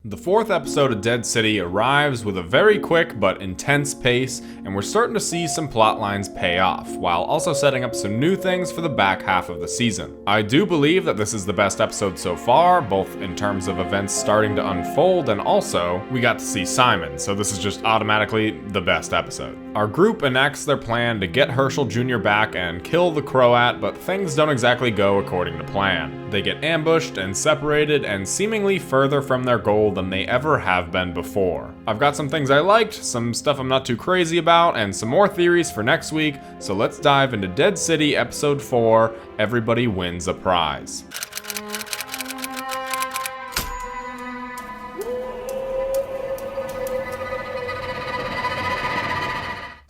The fourth episode of Dead City arrives with a very quick but intense pace, and we're starting to see some plot lines pay off, while also setting up some new things for the back half of the season. I do believe that this is the best episode so far, both in terms of events starting to unfold, and also, we got to see Simon, so this is just automatically the best episode. Our group enacts their plan to get Herschel Jr. back and kill the Croat, but things don't exactly go according to plan. They get ambushed and separated and seemingly further from their goal than they ever have been before. I've got some things I liked, some stuff I'm not too crazy about, and some more theories for next week, so let's dive into Dead City Episode 4, Everybody Wins a Prize.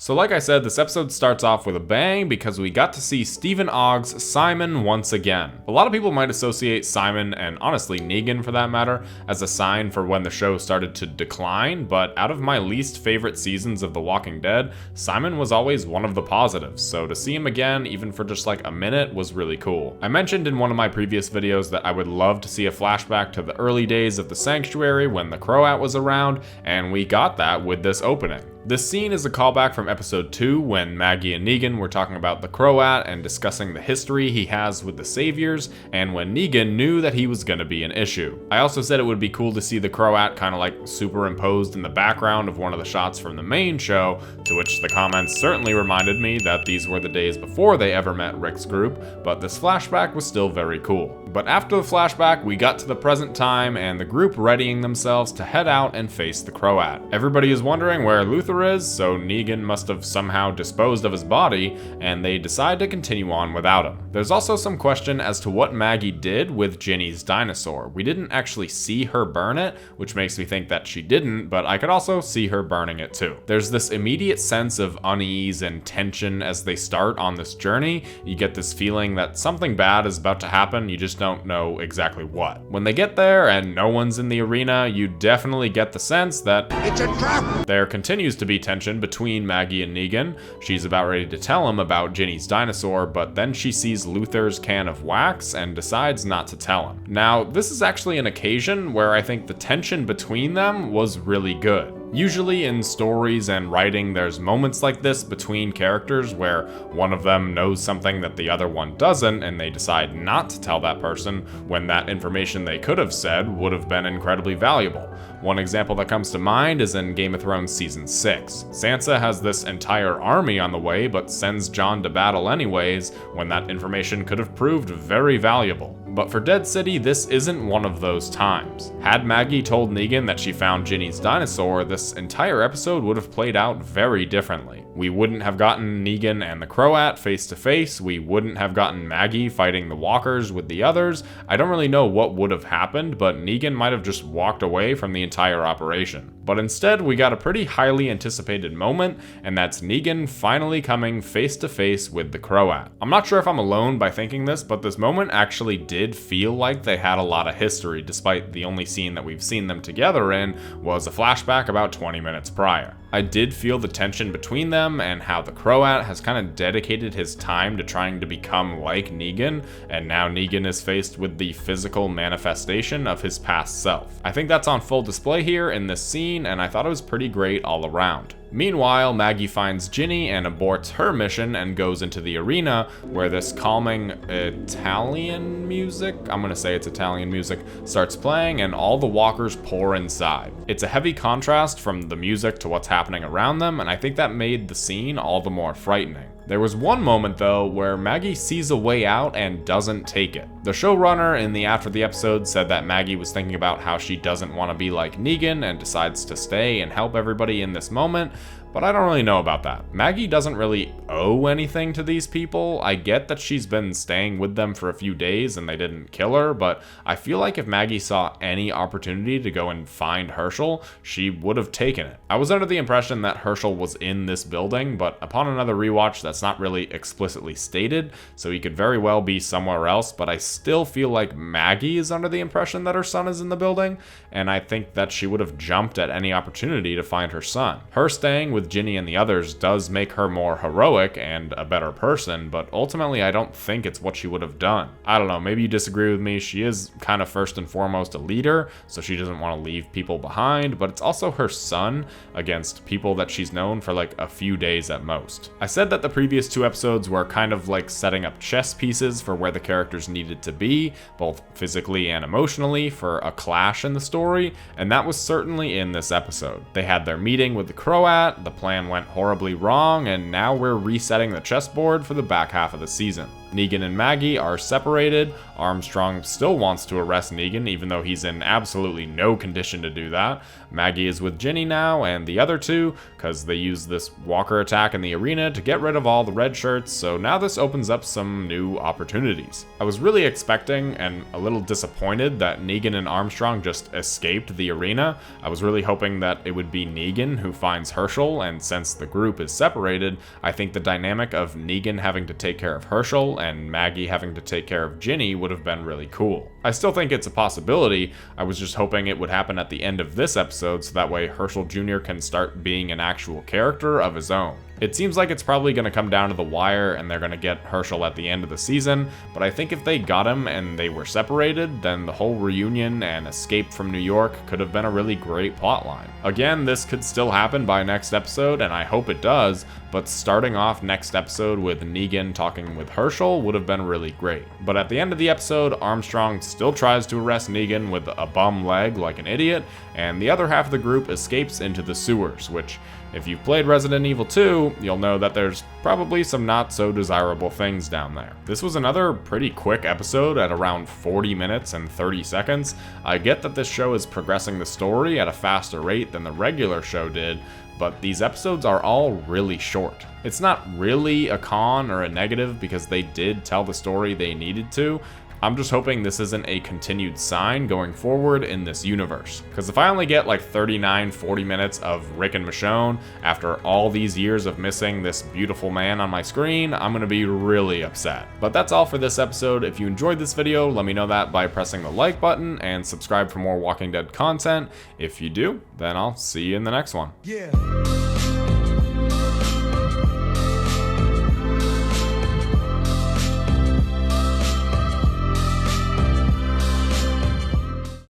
So like I said, this episode starts off with a bang because we got to see Stephen Ogg's Simon once again. A lot of people might associate Simon, and honestly Negan for that matter, as a sign for when the show started to decline, but out of my least favorite seasons of The Walking Dead, Simon was always one of the positives, so to see him again, even for just like a minute, was really cool. I mentioned in one of my previous videos that I would love to see a flashback to the early days of the Sanctuary when the Croat was around, and we got that with this opening. This scene is a callback from episode 2 when Maggie and Negan were talking about the Croat and discussing the history he has with the Saviors, and when Negan knew that he was going to be an issue. I also said it would be cool to see the Croat kind of like superimposed in the background of one of the shots from the main show, to which the comments certainly reminded me that these were the days before they ever met Rick's group, but this flashback was still very cool. But after the flashback, we got to the present time and the group readying themselves to head out and face the Croat. Everybody is wondering where Luther is, so Negan must have somehow disposed of his body, and they decide to continue on without him. There's also some question as to what Maggie did with Ginny's dinosaur. We didn't actually see her burn it, which makes me think that she didn't, but I could also see her burning it too. There's this immediate sense of unease and tension as they start on this journey. You get this feeling that something bad is about to happen, you just don't know exactly what. When they get there and no one's in the arena, you definitely get the sense that it's a trap. There continues to be tension between Maggie and Negan. She's about ready to tell him about Ginny's dinosaur, but then she sees Luther's can of wax and decides not to tell him. Now, this is actually an occasion where I think the tension between them was really good. Usually in stories and writing, there's moments like this between characters where one of them knows something that the other one doesn't, and they decide not to tell that person when that information they could have said would have been incredibly valuable. One example that comes to mind is in Game of Thrones Season 6. Sansa has this entire army on the way, but sends Jon to battle anyways, when that information could have proved very valuable. But for Dead City, this isn't one of those times. Had Maggie told Negan that she found Ginny's dinosaur, this entire episode would have played out very differently. We wouldn't have gotten Negan and the Croat face to face, we wouldn't have gotten Maggie fighting the walkers with the others. I don't really know what would have happened, but Negan might have just walked away from the entire operation. But instead, we got a pretty highly anticipated moment, and that's Negan finally coming face to face with the Croat. I'm not sure if I'm alone by thinking this, but this moment actually did feel like they had a lot of history, despite the only scene that we've seen them together in was a flashback about 20 minutes prior. I did feel the tension between them and how the Croat has kind of dedicated his time to trying to become like Negan, and now Negan is faced with the physical manifestation of his past self. I think that's on full display here in this scene, and I thought it was pretty great all around. Meanwhile, Maggie finds Ginny and aborts her mission and goes into the arena where this calming Italian music, I'm gonna say it's Italian music, starts playing and all the walkers pour inside. It's a heavy contrast from the music to what's happening around them, and I think that made the scene all the more frightening. There was one moment though where Maggie sees a way out and doesn't take it. The showrunner in the after the episode said that Maggie was thinking about how she doesn't want to be like Negan and decides to stay and help everybody in this moment, but I don't really know about that. Maggie doesn't really owe anything to these people. I get that she's been staying with them for a few days and they didn't kill her, but I feel like if Maggie saw any opportunity to go and find Herschel, she would have taken it. I was under the impression that Herschel was in this building, but upon another rewatch, that's not really explicitly stated, so he could very well be somewhere else, but I still feel like Maggie is under the impression that her son is in the building, and I think that she would have jumped at any opportunity to find her son. Her staying with Ginny and the others does make her more heroic and a better person, but ultimately I don't think it's what she would have done. I don't know, maybe you disagree with me. She is kind of first and foremost a leader, so she doesn't want to leave people behind, but it's also her son against people that she's known for like a few days at most. I said that the previous 2 episodes were kind of like setting up chess pieces for where the characters needed to be, both physically and emotionally, for a clash in the story, and that was certainly in this episode. They had their meeting with the Croat, the plan went horribly wrong, and now we're resetting the chessboard for the back half of the season. Negan and Maggie are separated. Armstrong still wants to arrest Negan, even though he's in absolutely no condition to do that. Maggie is with Ginny now, and the other two, because they used this walker attack in the arena to get rid of all the red shirts, so now this opens up some new opportunities. I was really expecting, and a little disappointed, that Negan and Armstrong just escaped the arena. I was really hoping that it would be Negan who finds Herschel, and since the group is separated, I think the dynamic of Negan having to take care of Herschel and Maggie having to take care of Ginny would have been really cool. I still think it's a possibility. I was just hoping it would happen at the end of this episode so that way Herschel Jr. can start being an actual character of his own. It seems like it's probably going to come down to the wire and they're going to get Herschel at the end of the season, but I think if they got him and they were separated, then the whole reunion and escape from New York could have been a really great plotline. Again, this could still happen by next episode, and I hope it does, but starting off next episode with Negan talking with Herschel would have been really great. But at the end of the episode, Armstrong still tries to arrest Negan with a bum leg like an idiot, and the other half of the group escapes into the sewers, which, if you've played Resident Evil 2, you'll know that there's probably some not so desirable things down there. This was another pretty quick episode at around 40 minutes and 30 seconds. I get that this show is progressing the story at a faster rate than the regular show did, but these episodes are all really short. It's not really a con or a negative because they did tell the story they needed to. I'm just hoping this isn't a continued sign going forward in this universe. Because if I only get like 39-40 minutes of Rick and Michonne after all these years of missing this beautiful man on my screen, I'm gonna be really upset. But that's all for this episode. If you enjoyed this video, let me know that by pressing the like button and subscribe for more Walking Dead content. If you do, then I'll see you in the next one. Yeah.